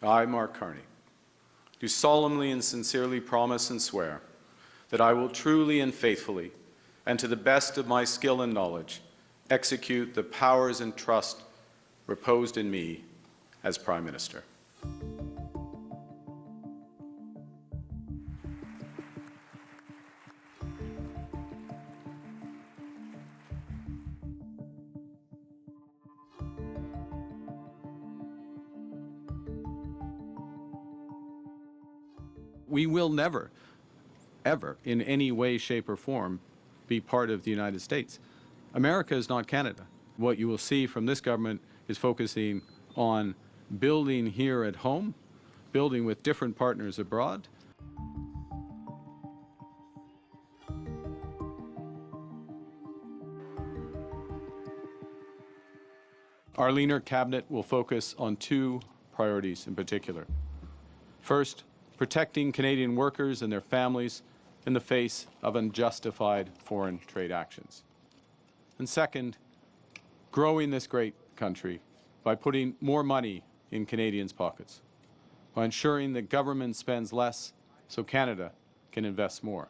I, Mark Carney, do solemnly and sincerely promise and swear that I will truly and faithfully, and to the best of my skill and knowledge, execute the powers and trust reposed in me as Prime Minister. We will never, ever, in any way, shape, or form, be part of the United States. America is not Canada. What you will see from this government is focusing on building here at home, building with different partners abroad. Our leaner cabinet will focus on two priorities in particular. First, protecting Canadian workers and their families in the face of unjustified foreign trade actions. And second, growing this great country by putting more money in Canadians' pockets, by ensuring that government spends less so Canada can invest more.